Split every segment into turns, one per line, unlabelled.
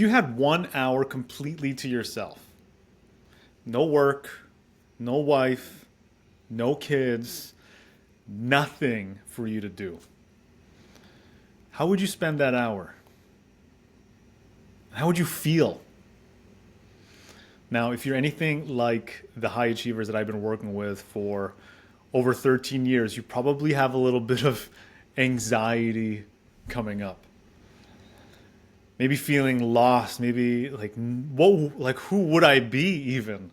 you had 1 hour completely to yourself, no work, no wife, no kids, nothing for you to do, how would you spend that hour? How would you feel? Now, if you're anything like the high achievers that I've been working with for over 13 years, you probably have a little bit of anxiety coming up. Maybe feeling lost, maybe like who would I be even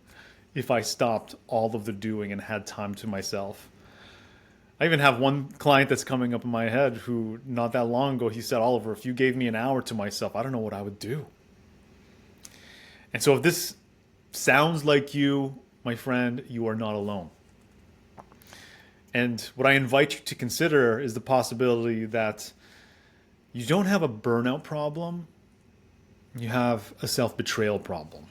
if I stopped all of the doing and had time to myself? I even have one client that's coming up in my head who not that long ago he said, Oliver, if you gave me an hour to myself, I don't know what I would do. And so if this sounds like you, my friend, you are not alone. And what I invite you to consider is the possibility that you don't have a burnout problem, you have a self-betrayal problem.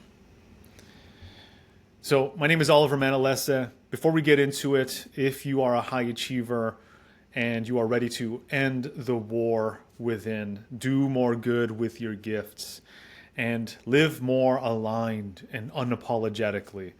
So my name is Oliver Manalese. Before we get into it, if you are a high achiever and you are ready to end the war within, do more good with your gifts, and live more aligned and unapologetically,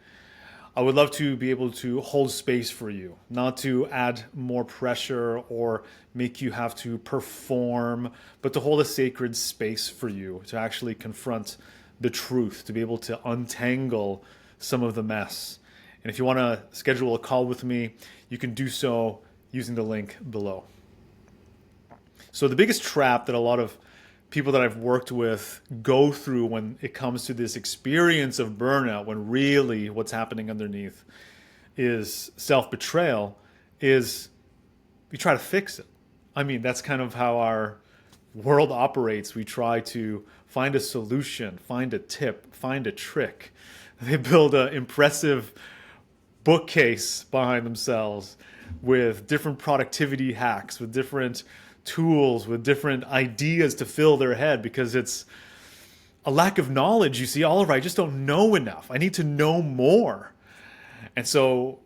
I would love to be able to hold space for you, not to add more pressure or make you have to perform, but to hold a sacred space for you to actually confront the truth, to be able to untangle some of the mess. And if you want to schedule a call with me, you can do so using the link below. So the biggest trap that a lot of people that I've worked with go through when it comes to this experience of burnout, when really what's happening underneath is self-betrayal, is we try to fix it. I mean, that's kind of how our world operates. We try to find a solution, find a tip, find a trick. They build an impressive bookcase behind themselves with different productivity hacks, with different tools, with different ideas to fill their head, because it's a lack of knowledge. You see, Oliver, I just don't know enough. I need to know more. And so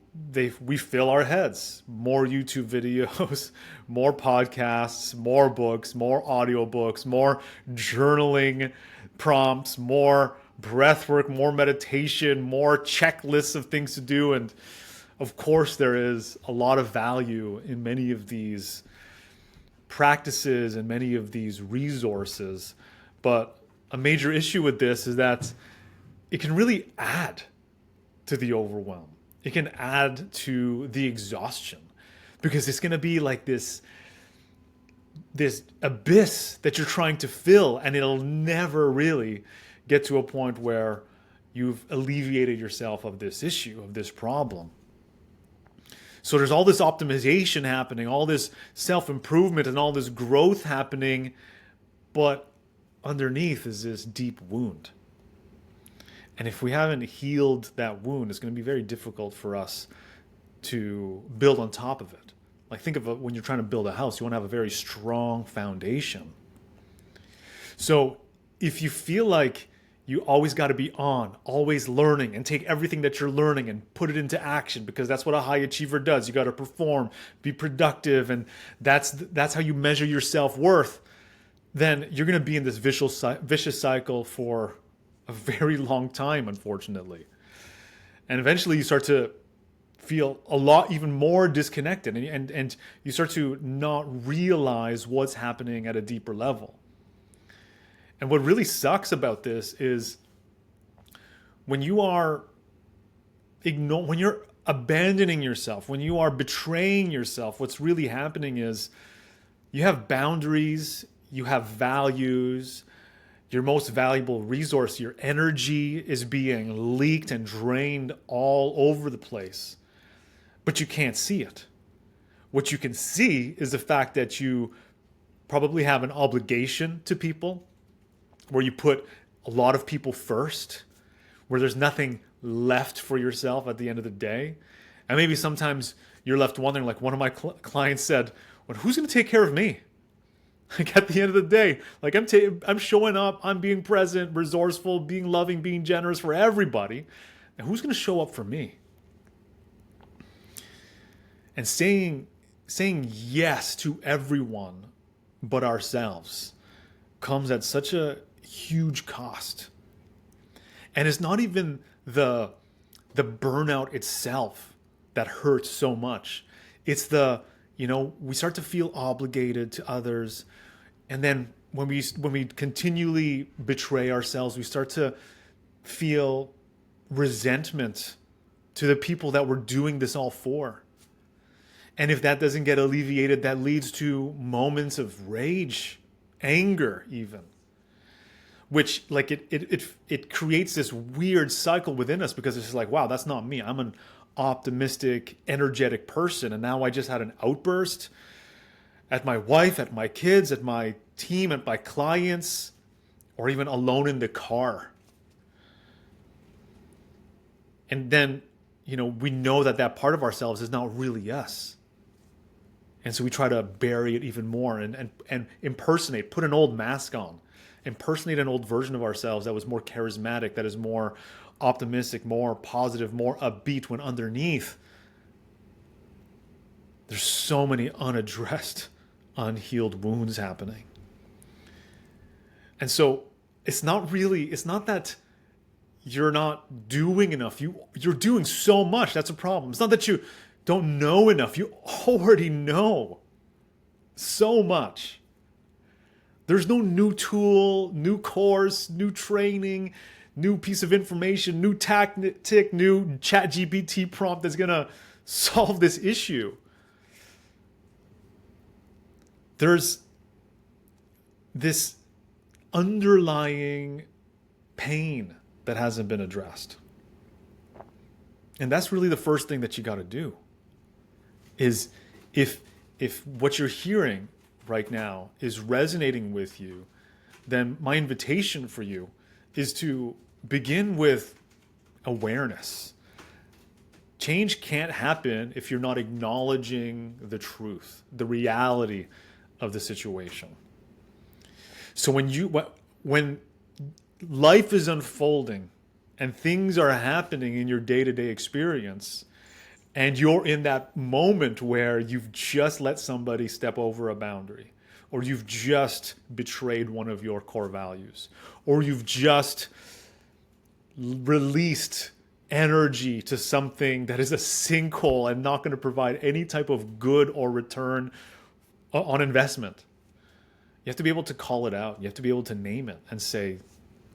we fill our heads. More YouTube videos, more podcasts, more books, more audiobooks, more journaling prompts, more breath work, more meditation, more checklists of things to do. And of course, there is a lot of value in many of these practices and many of these resources. But a major issue with this is that it can really add to the overwhelm. It can add to the exhaustion, because it's going to be like this abyss that you're trying to fill, and it'll never really get to a point where you've alleviated yourself of this issue, of this problem. So there's all this optimization happening, all this self-improvement and all this growth happening, but underneath is this deep wound. And if we haven't healed that wound, it's going to be very difficult for us to build on top of it. Like, think of it when you're trying to build a house, you want to have a very strong foundation. So if you feel like you always got to be on, always learning, and take everything that you're learning and put it into action, because that's what a high achiever does. You got to perform, be productive, and that's how you measure your self-worth. Then you're going to be in this vicious cycle for a very long time, unfortunately. And eventually you start to feel a lot even more disconnected, and you start to not realize what's happening at a deeper level. And what really sucks about this is when you are when you're abandoning yourself, when you are betraying yourself, what's really happening is you have boundaries, you have values, your most valuable resource, your energy, is being leaked and drained all over the place, but you can't see it. What you can see is the fact that you probably have an obligation to people, where you put a lot of people first, where there's nothing left for yourself at the end of the day. And maybe sometimes you're left wondering, like one of my clients said, well, who's going to take care of me? Like, at the end of the day, like I'm showing up, I'm being present, resourceful, being loving, being generous for everybody. And who's going to show up for me? And saying yes to everyone but ourselves comes at such a huge cost. And it's not even the burnout itself that hurts so much. It's we start to feel obligated to others. And then when we continually betray ourselves, we start to feel resentment to the people that we're doing this all for. And if that doesn't get alleviated, that leads to moments of rage, anger even, which like it creates this weird cycle within us, because it's just like, wow, that's not me. I'm an optimistic, energetic person, and now I just had an outburst at my wife, at my kids, at my team, at my clients, or even alone in the car. And then, we know that part of ourselves is not really us. And so we try to bury it even more and impersonate, put an old mask on, impersonate an old version of ourselves that was more charismatic, that is more optimistic, more positive, more upbeat, when underneath there's so many unaddressed, unhealed wounds happening. And so it's not that you're not doing enough. You're doing so much. That's a problem. It's not that you don't know enough. You already know so much. There's no new tool, new course, new training, new piece of information, new tactic, new ChatGPT prompt that's going to solve this issue. There's this underlying pain that hasn't been addressed. And that's really the first thing that you got to do. Is if what you're hearing right now is resonating with you, then my invitation for you is to begin with awareness. Change can't happen if you're not acknowledging the truth, the reality of the situation. So when life is unfolding and things are happening in your day-to-day experience, and you're in that moment where you've just let somebody step over a boundary, or you've just betrayed one of your core values, or you've just released energy to something that is a sinkhole and not going to provide any type of good or return on investment. You have to be able to call it out. You have to be able to name it and say,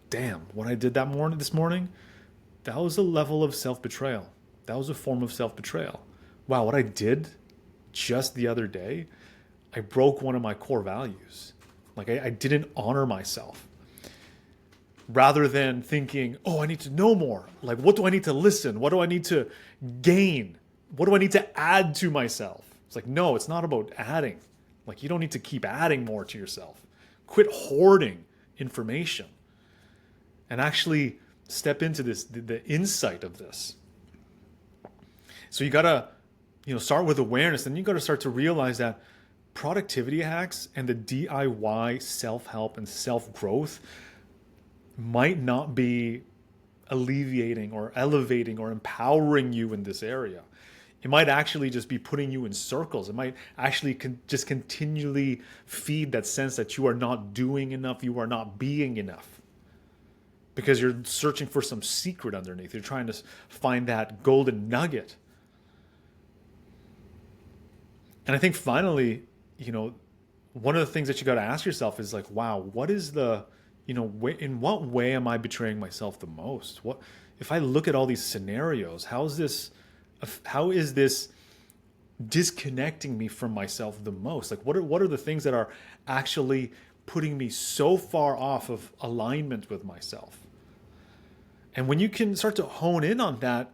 damn, what I did this morning, that was a level of self-betrayal. That was a form of self-betrayal. Wow, what I did just the other day, I broke one of my core values. Like I didn't honor myself. Rather than thinking, oh, I need to know more. Like, what do I need to listen? What do I need to gain? What do I need to add to myself? It's like, no, it's not about adding. Like, you don't need to keep adding more to yourself. Quit hoarding information and actually step into this, the insight of this. So you gotta, start with awareness, and you gotta start to realize that productivity hacks and the DIY self-help and self-growth might not be alleviating or elevating or empowering you in this area. It might actually just be putting you in circles. It might actually just continually feed that sense that you are not doing enough, you are not being enough. Because you're searching for some secret underneath. You're trying to find that golden nugget. And I think finally, one of the things that you got to ask yourself is like, wow, what is in what way am I betraying myself the most? What if I look at all these scenarios? How is this disconnecting me from myself the most? Like, what are the things that are actually putting me so far off of alignment with myself? And when you can start to hone in on that,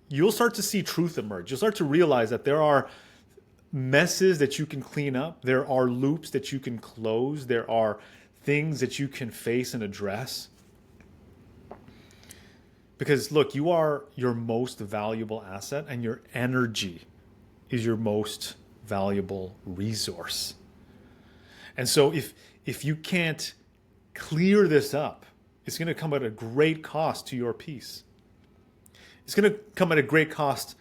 you'll start to see truth emerge. You'll start to realize that there are messes that you can clean up. There are loops that you can close. There are things that you can face and address. Because look, you are your most valuable asset, and your energy is your most valuable resource. And so if you can't clear this up, it's going to come at a great cost to your peace. It's going to come at a great cost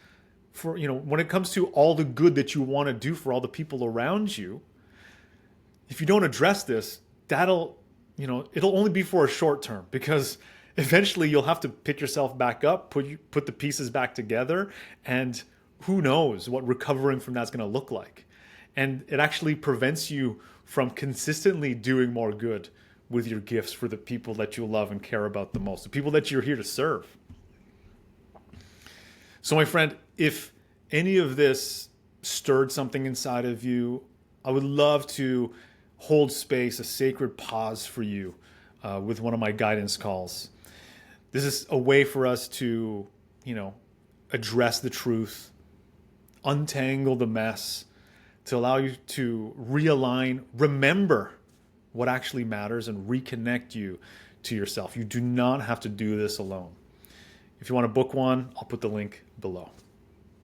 for, when it comes to all the good that you want to do for all the people around you. If you don't address this, that'll it'll only be for a short term, because eventually you'll have to pick yourself back up, put the pieces back together, and who knows what recovering from that's going to look like. And it actually prevents you from consistently doing more good with your gifts for the people that you love and care about the most, the people that you're here to serve. So, my friend, if any of this stirred something inside of you, I would love to hold space, a sacred pause for you with one of my guidance calls. This is a way for us to, address the truth, untangle the mess, to allow you to realign, remember what actually matters, and reconnect you to yourself. You do not have to do this alone. If you want to book one, I'll put the link below.